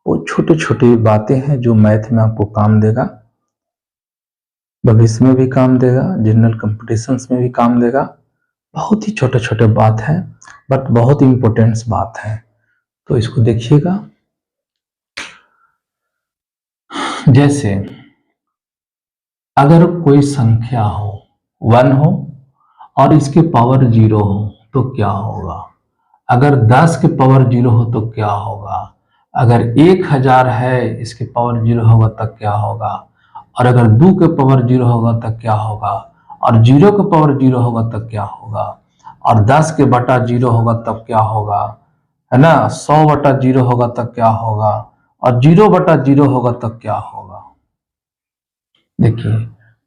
वो छोटी छोटी बातें हैं जो मैथ में आपको काम देगा, भविष्य में भी काम देगा, जनरल कंपटीशंस में भी काम देगा। बहुत ही छोटे छोटे बात है बट बहुत इंपॉर्टेंट बात है, तो इसको देखिएगा। जैसे अगर कोई संख्या हो 1 हो और इसके पावर 0 हो तो क्या होगा? अगर 10 के पावर 0 हो तो क्या होगा? अगर 1000 है इसके पावर 0 होगा तब क्या होगा? और अगर 2 के पावर 0 होगा तब क्या होगा? और 0 के पावर 0 होगा तब क्या होगा? और 10 के बटा 0 होगा तब क्या होगा? है ना, 100 बटा 0 होगा तब क्या होगा? और 0 बटा 0 होगा तब क्या होगा? देखिए,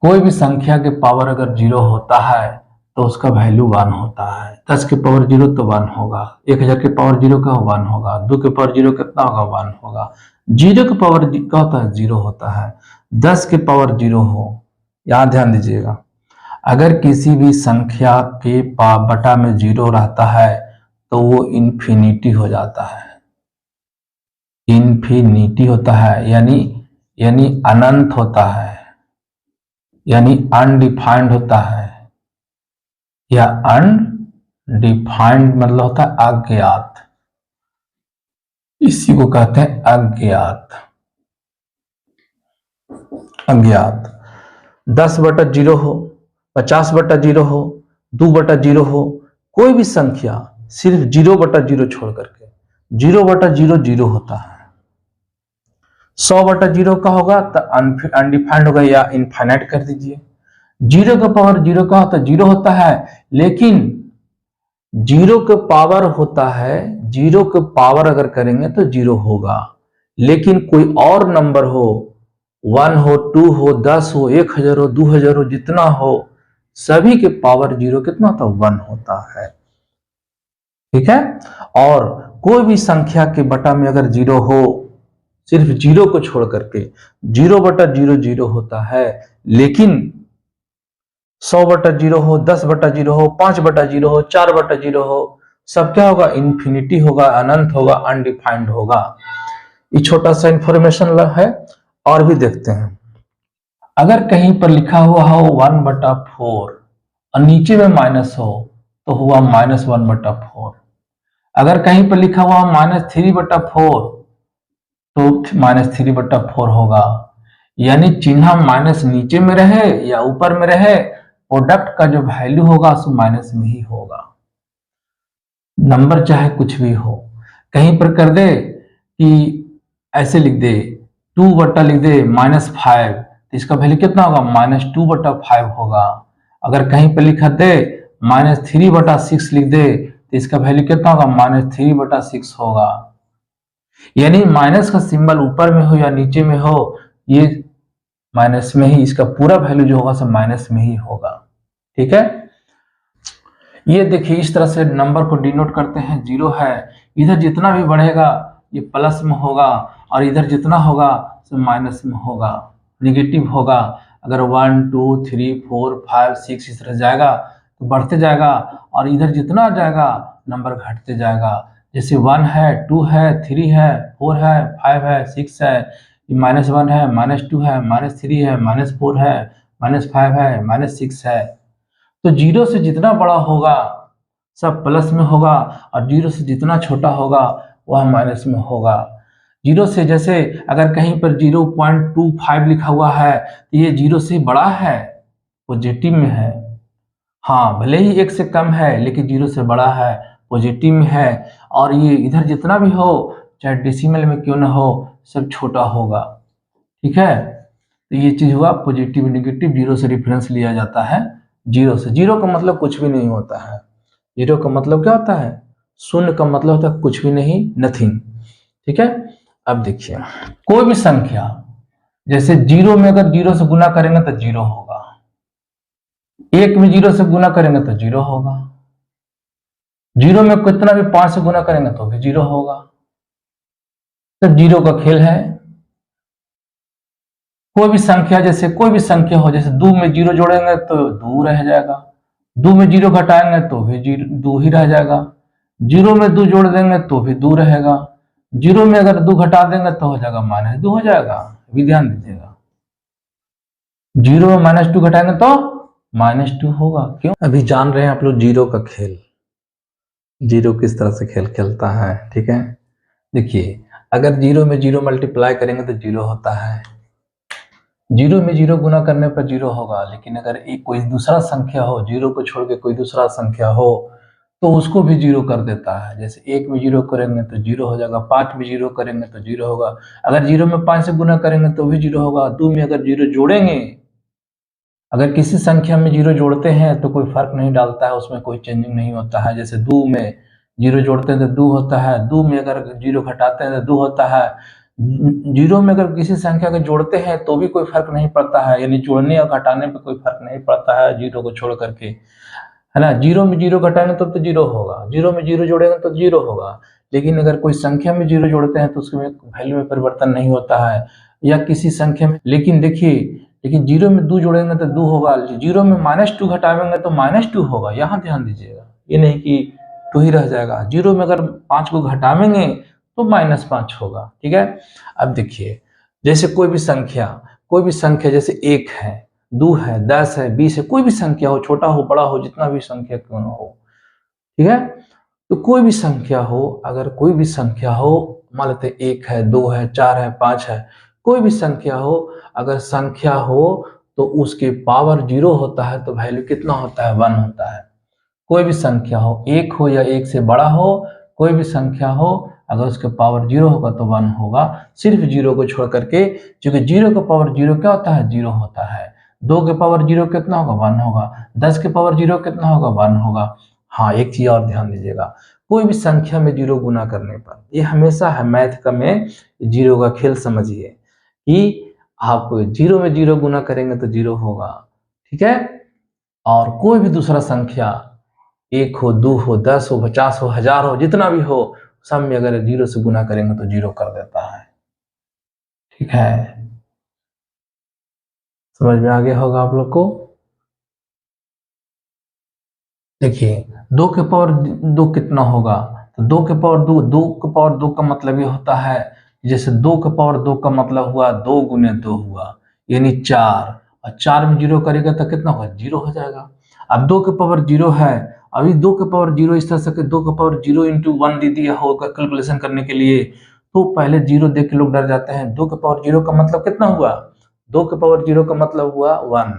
कोई भी संख्या के पावर अगर 0 होता है तो उसका वैल्यू 1 होता है। 10 के पावर 0 तो 1 होगा, 1000 के पावर 0 का 1 होगा, 2 के पावर 0 कितना होगा? 1 होगा। 0 के पावर क्या होता है? 0 होता है। 10 के पावर 0 हो, यहां ध्यान दीजिएगा, अगर किसी भी संख्या के बटा में 0 रहता है तो वो इन्फिनिटी हो जाता है। इन्फिनिटी होता है यानी अनंत होता है, यानी अनडिफाइंड होता है, या अनडिफाइंड मतलब होता है अज्ञात। इसी को कहते हैं अज्ञात। अज्ञात 10 बटा 0 हो, 50 बटा 0 हो, 2 बटा 0 हो, कोई भी संख्या सिर्फ 0 बटा 0 छोड़ करके 0 बटा 0 0 होता है। 100 बटा 0 का होगा तो अनडिफाइंड होगा या इनफाइनाइट कर दीजिए। 0 का पावर 0 का होता है? 0 होता है, लेकिन 0 के पावर होता है, 0 के पावर अगर करेंगे तो 0 होगा, लेकिन कोई और नंबर हो, 1 हो, 2 हो, 10 हो, 1000 हो, 2000 हो, जितना हो, सभी के पावर 0 कितना होता है? 1 होता है। ठीक है। और कोई भी संख्या के बटा में अगर 0 हो, सिर्फ 0 को छोड़ करके 0 बटा 0 0 होता है, लेकिन 100 बटा 0 हो, 10 बटा 0 हो, 5 बटा 0 हो, 4 बटा 0 हो, सब क्या होगा? इन्फिनिटी होगा, अनंत होगा, अनडिफाइंड होगा। ये छोटा सा इंफॉर्मेशन है। और भी देखते हैं, अगर कहीं पर लिखा हुआ हो 1 बटा 4 और नीचे में माइनस हो तो हुआ -1 बटा 4। अगर कहीं पर लिखा हुआ -3 बटा 4 तो -3 बटा 4 होगा। यानी चिन्ह माइनस नीचे में रहे या ऊपर में रहे, प्रोडक्ट का जो वैल्यू होगा सो माइनस में ही होगा। नंबर चाहे कुछ भी हो, कहीं पर कर दे कि ऐसे लिख दे 2 बटा लिख दे -5, तो इसका वैल्यू कितना होगा? -2 बटा 5 होगा। अगर कहीं पर लिखा दे -3 बटा 6 लिख दे तो इसका वैल्यू कितना होगा? -3 बटा 6 होगा। यानी माइनस का सिंबल ऊपर में हो या नीचे में हो, ये माइनस में ही, इसका पूरा वैल्यू जो होगा सब माइनस में ही होगा। ठीक है। ये देखिए, इस तरह से नंबर को डिनोट करते हैं। 0 है, इधर जितना भी बढ़ेगा ये प्लस में होगा, और इधर जितना होगा सब माइनस में होगा, निगेटिव होगा। अगर 1 2 3 4 5 6 इस तरह जाएगा तो बढ़ते जाएगा, और इधर जितना जाएगा नंबर घटते जाएगा। जैसे 1 है, 2 है, 3 है, 4 है, 5 है, 6 है, -1 है, -2 है, -3 है, -4 है, -5 है, -6 है। तो 0 से जितना बड़ा होगा सब प्लस में होगा, और 0 से जितना छोटा होगा वह माइनस में होगा। 0 से जैसे अगर कहीं पर 0.25 लिखा हुआ है तो ये 0 से बड़ा है, पॉजिटिव में है। हाँ, भले ही 1 से कम है लेकिन 0 से बड़ा है, पॉजिटिव में है। और ये इधर जितना भी हो, चाहे डेसिमल में क्यों ना हो, सब छोटा होगा। ठीक है। तो ये चीज हुआ पॉजिटिव नेगेटिव। 0 से रेफरेंस लिया जाता है। 0 से, 0 का मतलब कुछ भी नहीं होता है। 0 का मतलब क्या होता है? शून्य का मतलब होता है कुछ भी नहीं, नथिंग। ठीक है। अब देखिए, कोई भी संख्या जैसे 0 में अगर 0 से गुना करेंगे तो 0 होगा, 1 में 0 से गुना करेंगे तो 0 होगा, 0 में कितना भी 5 से गुना करेंगे तो भी 0 होगा। तो 0 का खेल है। कोई भी संख्या, जैसे कोई भी संख्या हो, जैसे 2 में 0 जोड़ेंगे तो 2 रह जाएगा, 2 में 0 घटाएंगे तो भी 2 ही रह जाएगा, 0 में 2 जोड़ देंगे तो भी 2 रहेगा, जीरो में अगर 2 घटा देंगे तो हो जाएगा -2 हो जाएगा। अभी ध्यान दीजिएगा, जीरो में -2 घटाएंगे तो -2 होगा। क्यों? अभी जान रहे हैं आप लोग जीरो का खेल, जीरो किस तरह से खेल खेलता है। ठीक है, देखिए अगर जीरो में जीरो मल्टीप्लाई करेंगे तो जीरो होता है, जीरो में जीरो गुना करने पर जीरो होगा। लेकिन अगर एक कोई दूसरा संख्या हो, जीरो को छोड़ के कोई दूसरा संख्या हो तो उसको भी जीरो कर देता है। जैसे 1 में जीरो करेंगे तो जीरो हो जाएगा, 5 में जीरो करेंगे तो जीरो होगा, अगर जीरो में 5 से गुना करेंगे तो भी जीरो होगा। 2 में अगर जीरो जोड़ेंगे, अगर किसी संख्या में जीरो जोड़ते हैं तो कोई फर्क नहीं डालता है, उसमें कोई चेंजिंग नहीं होता है। जैसे 2 में जीरो जोड़ते हैं तो 2 होता है, 2 में अगर जीरो घटाते हैं तो 2 होता है। जीरो में अगर किसी संख्या को जोड़ते हैं तो भी कोई फर्क नहीं पड़ता है, यानी जोड़ने और घटाने पर कोई फर्क नहीं पड़ता है जीरो को छोड़ करके, है ना। जीरो में जीरो घटाएंगे तो जीरो होगा, जीरो में जीरो जोड़ेंगे तो जीरो होगा। लेकिन अगर कोई संख्या में जीरो जोड़ते हैं तो उसमें वैल्यू में परिवर्तन नहीं होता है, या किसी संख्या में। लेकिन देखिए, लेकिन जीरो में 2 जोड़ेंगे तो 2 होगा, जीरो में -2 घटाएंगे तो -2 होगा। यहाँ ध्यान दीजिएगा, ये नहीं कि 2 ही रह जाएगा। जीरो में अगर 5 को घटाएंगे तो -5 होगा। ठीक है, अब देखिए जैसे कोई भी संख्या जैसे 1 है, 2 है, 10 है, 20 है, कोई भी संख्या हो, छोटा हो बड़ा हो, जितना भी संख्या क्यों ना हो, ठीक है। तो कोई भी संख्या हो, अगर कोई भी संख्या हो, मान लेते 1 है, 2 है, 4 है, 5 है, कोई भी संख्या हो, अगर संख्या हो तो उसके पावर 0 होता है तो वैल्यू कितना होता है? 1 होता है। कोई भी संख्या हो, 1 हो या 1 से बड़ा हो, कोई भी संख्या हो, अगर उसके पावर 0 होगा तो 1 होगा। सिर्फ 0 को छोड़ करके, क्योंकि 0 का पावर 0 क्या होता है? 0 होता है। 2 के पावर 0 कितना होगा? 1 होगा। 10 के पावर 0 कितना होगा? 1 होगा। हाँ, एक चीज और ध्यान दीजिएगा, कोई भी संख्या में 0 गुना करने पर, ये हमेशा है मैथ का में 0 का खेल समझिए कि आप 0 में 0 गुना करेंगे तो 0 होगा। ठीक है, और कोई भी दूसरा संख्या 1 हो, 2 हो, 10 हो, 50 हो, 1000 हो, जितना भी हो, सब में अगर 0 से गुना करेंगे तो 0 कर देता है। ठीक है, समझ में आ गया होगा आप लोग को। देखिए 2 के पावर 2 कितना होगा? तो 2 के पावर 2, 2 के पावर 2 का मतलब ये होता है, जैसे 2 के पावर 2 का मतलब हुआ 2 गुने 2 हुआ, यानी 4, और 4 में 0 करेगा तो कितना होगा? 0 हो जाएगा। अब 2 के पावर 0 है, अभी 2 के पावर 0 इस तरह से 2 के पावर 0 इंटू 1 दे दिया होगा कैलकुलेशन करने के लिए, तो पहले 0 देख के लोग डर जाते हैं। 2 के पावर 0 का मतलब कितना हुआ? 2 के पावर 0 का मतलब हुआ 1,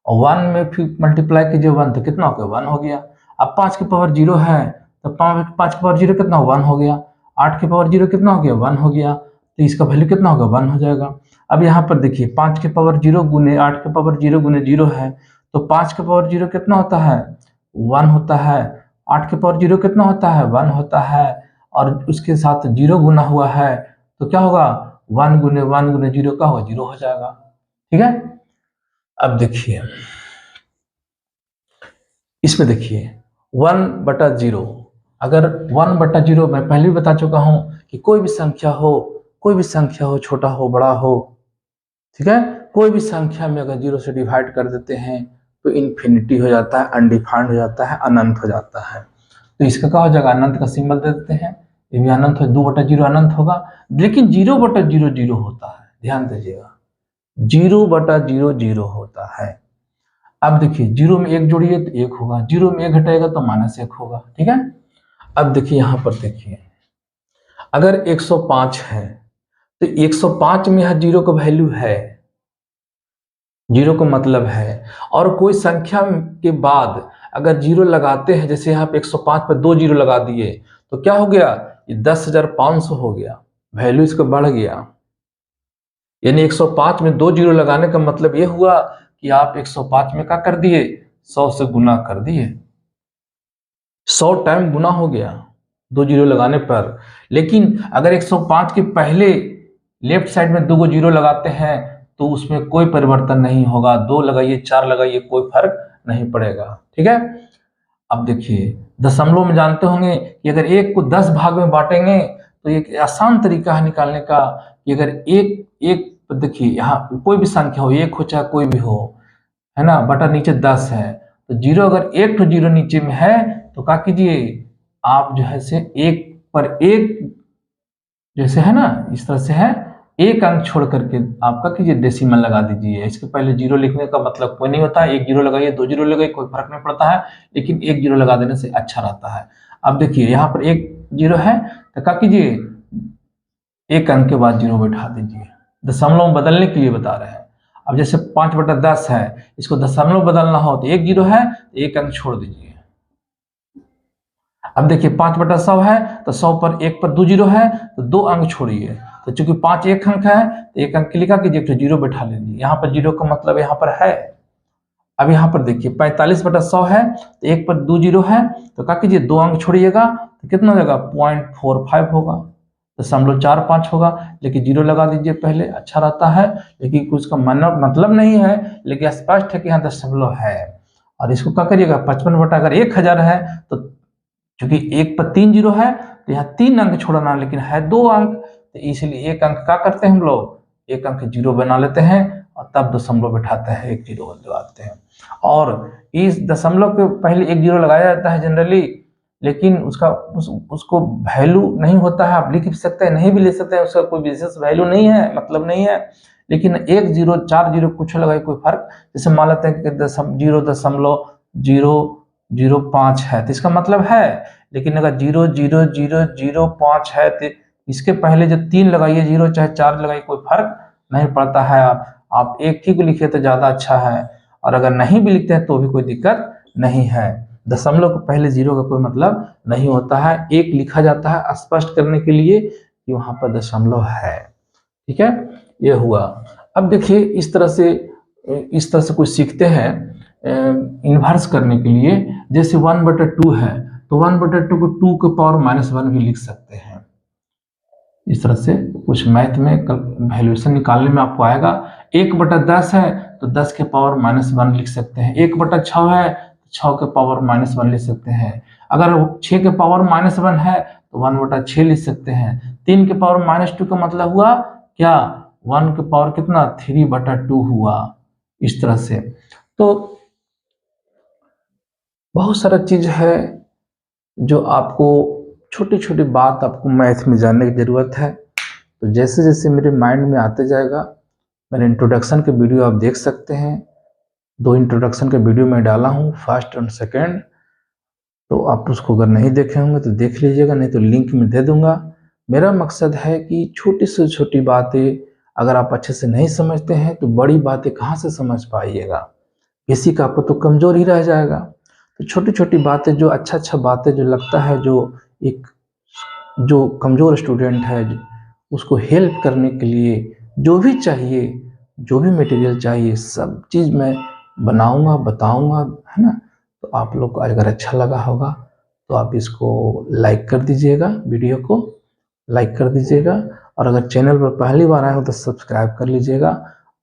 और 1 में फिर मल्टीप्लाई कीजिए 1 तो कितना हो गया? 1 हो गया। अब 5 के पावर 0 है तो 5 के पावर 0 कितना? 1 हो गया। 8 के पावर 0 कितना हो गया? 1 हो गया। तो इसका वैल्यू कितना होगा? 1 हो जाएगा। अब यहाँ पर देखिए 5 के पावर 0 गुने 8 के पावर 0 गुने 0 है, तो 5 के पावर 0 कितना होता है? 1 होता है। 8 के पावर 0 कितना होता है? 1 होता है, और उसके साथ 0 गुना हुआ है तो क्या होगा? 1 गुने 1 गुने 0 का होगा? 0 हो जाएगा। ठीक है, अब देखिए इसमें देखिए 1/0, अगर 1/0 मैं पहले भी बता चुका हूं कि कोई भी संख्या हो, कोई भी संख्या हो, छोटा हो बड़ा हो, ठीक है, कोई भी संख्या में अगर 0 से डिवाइड कर देते हैं तो इन्फिनिटी हो जाता है, अनडिफाइंड हो जाता है, अनंत हो जाता है। तो इसका क्या हो जाएगा? अनंत का सिंबल दे देते हैं, ये भी अनंत हो, 2/0 अनंत होगा। लेकिन 0/0 0 होता है, ध्यान दीजिएगा, 0/0 0 होता है। अब देखिए 0 में 1 जोड़िए तो 1 होगा, 0 में 1 घटाएगा तो -1 होगा। ठीक है, अब देखिए यहां पर देखिए अगर 105 है तो 105 में यह 0 का वैल्यू है, 0 का मतलब है, और कोई संख्या के बाद अगर 0 लगाते हैं, जैसे यहाँ पे 105 पर 2 0 लगा दिए तो क्या हो गया? ये 10,500 हो गया, वैल्यू इसका बढ़ गया। यानी 105 में 2 0 लगाने का मतलब ये हुआ कि आप 105 में क्या कर दिए? 100 से गुना कर दिए, 100 टाइम गुना हो गया 2 0 लगाने पर। लेकिन अगर 105 के पहले लेफ्ट साइड में 2 0 लगाते हैं तो उसमें कोई परिवर्तन नहीं होगा, 2 लगाइए 4 लगाइए कोई फर्क नहीं पड़ेगा। ठीक है, अब देखिए दशमलव में जानते होंगे कि अगर 1 को 10 भाग में बांटेंगे तो एक आसान तरीका है निकालने का कि अगर एक एक देखिए यहाँ कोई भी संख्या हो, 1 हो चाहे कोई भी हो, है ना, बटा नीचे 10 है, तो 0 अगर 1 तो 0 नीचे में है तो क्या कीजिए? आप जो है से 1 पर 1 जैसे है ना, इस तरह से है, एक अंक छोड़ करके आपका कीजिए डेसिमल लगा दीजिए। इसके पहले जीरो लिखने का मतलब कोई नहीं होता है, एक जीरो लगाइए, दो जीरो लगाइए, कोई फर्क नहीं पड़ता है, लेकिन एक जीरो लगा देने से अच्छा रहता है। अब देखिए यहाँ पर एक जीरो है, तो क्या कीजिए, एक अंक के बाद जीरो बैठा दीजिए। दशमलव में बदलने के लिए बता रहे हैं। अब जैसे 5/10 है, इसको दशमलव बदलना हो तो एक जीरो है, तो एक अंक छोड़ दीजिए। अब देखिए 5/100 है, तो 100 पर एक पर दो जीरो है, तो दो अंक छोड़िए। तो चूंकि 5 एक अंक है, तो एक अंक लिखा कीजिए, फिर जीरो बैठा लीजिए। यहाँ पर जीरो का मतलब यहाँ पर है। अब यहाँ पर देखिए 45/100 है, तो एक पर दो जीरो है, तो क्या कीजिए, दो अंक छोड़िएगा, तो कितना हो जाएगा, 0.45 होगा, 0.45 होगा। लेकिन जीरो लगा दीजिए पहले, अच्छा रहता है, लेकिन कुछ का मतलब नहीं है, लेकिन स्पष्ट है कि यहाँ दशमलव है। और इसको क्या करिएगा, 55/1000 है, तो क्योंकि एक पर तीन जीरो है, तो यहाँ तीन अंक छोड़ना, लेकिन है दो अंक, तो इसलिए एक अंक क्या करते हैं हम लोग, एक अंक जीरो बना लेते हैं, और तब दशमलव बैठाते हैं, एक जीरो लगाते हैं। और इस दशमलव के पहले एक जीरो लगाया जाता है जनरली, लेकिन उसको वैल्यू नहीं होता है। आप लिख भी सकते हैं, नहीं भी लिख सकते हैं, उसका कोई विशेष वैल्यू नहीं है, मतलब नहीं है। लेकिन एक जीरो, चार जीरो कुछ लगाए कोई फर्क, जैसे मान लेते हैं कि 0.005 है, तो इसका मतलब है। लेकिन अगर 0.00005 है, तो इसके पहले जो तीन लगाइए जीरो, चाहे चार लगाइए, कोई फर्क नहीं पड़ता है। आप एक ही को लिखे तो ज्यादा अच्छा है, और अगर नहीं भी लिखते हैं तो भी कोई दिक्कत नहीं है। दशमलव के पहले जीरो का कोई मतलब नहीं होता है, एक लिखा जाता है स्पष्ट करने के लिए कि वहां पर दशमलव है। ठीक है, ये हुआ। अब देखिए इस तरह से कुछ सीखते हैं इन्वर्स करने के लिए। जैसे 1/2 है, तो 1/2 को 2 के पावर -1 भी लिख सकते हैं। इस तरह से कुछ मैथ में वैल्यूएशन निकालने में आपको आएगा। 1/10 है, तो 10 के पावर -1 लिख सकते हैं। 1/6 है, तो 6 के पावर -1 लिख सकते हैं। अगर 6 के पावर -1 है, तो 1/6 लिख सकते हैं। 3 के पावर -2 का मतलब हुआ क्या, 1 के पावर कितना, 3/2 हुआ। इस तरह से तो बहुत सारा चीज है जो आपको, छोटी छोटी बात आपको मैथ में जानने की जरूरत है। तो जैसे जैसे मेरे माइंड में आते जाएगा, मेरे इंट्रोडक्शन के वीडियो आप देख सकते हैं। 2 इंट्रोडक्शन के वीडियो मैं डाला हूँ, फर्स्ट और सेकंड, तो आप उसको अगर नहीं देखे होंगे तो देख लीजिएगा, नहीं तो लिंक में दे दूंगा। मेरा मकसद है कि छोटी से छोटी बातें अगर आप अच्छे से नहीं समझते हैं, तो बड़ी बातें कहाँ से समझ पाइएगा, किसी का आपको तो कमजोर ही रह जाएगा। तो छोटी छोटी बातें, जो अच्छा बातें जो लगता है, जो कमज़ोर स्टूडेंट है, उसको हेल्प करने के लिए जो भी चाहिए, जो भी मटेरियल चाहिए, सब चीज़ मैं बनाऊंगा, बताऊंगा, है ना। तो आप लोग को अगर अच्छा लगा होगा तो आप इसको लाइक कर दीजिएगा, वीडियो को लाइक कर दीजिएगा। और अगर चैनल पर पहली बार आए हो तो सब्सक्राइब कर लीजिएगा।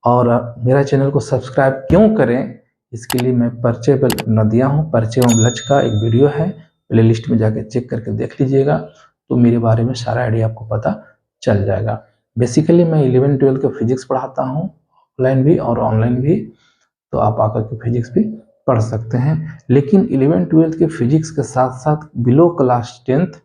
और मेरा चैनल को सब्सक्राइब क्यों करें, इसके लिए मैं परिचय पर बना दिया हूँ। परिचय एवं लक्ष्य का एक वीडियो है, प्ले लिस्ट में जाके चेक करके देख लीजिएगा, तो मेरे बारे में सारा आइडिया आपको पता चल जाएगा। बेसिकली मैं 11-12 का फिजिक्स पढ़ाता हूँ, ऑफलाइन भी और ऑनलाइन भी, तो आप आकर के फिजिक्स भी पढ़ सकते हैं। लेकिन 11-12 के फिजिक्स के साथ साथ below class 10th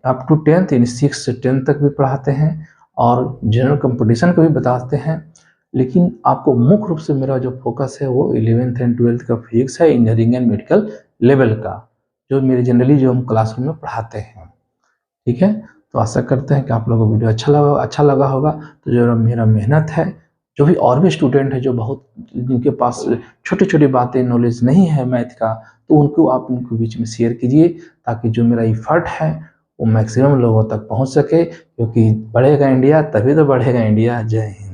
up to 10th, यानी 6 से 10 तक भी पढ़ाते हैं, और जनरल कंपटीशन को भी बताते हैं। लेकिन आपको मुख्य रूप से मेरा जो फोकस है वो 11th एंड 12th का फिजिक्स है, इंजीनियरिंग एंड मेडिकल लेवल का, जो मेरे जनरली जो हम क्लासरूम में पढ़ाते हैं। ठीक है, तो आशा करते हैं कि आप लोगों को वीडियो अच्छा लगा होगा। तो जो मेरा मेहनत है, जो भी और भी स्टूडेंट है जो बहुत, जिनके पास छोटी छोटी बातें नॉलेज नहीं है मैथ का, तो उनको बीच में शेयर कीजिए, ताकि जो मेरा इफर्ट है वो मैक्सिमम लोगों तक पहुंच सके। क्योंकि बढ़ेगा इंडिया तभी तो बढ़ेगा इंडिया। जय हिंद।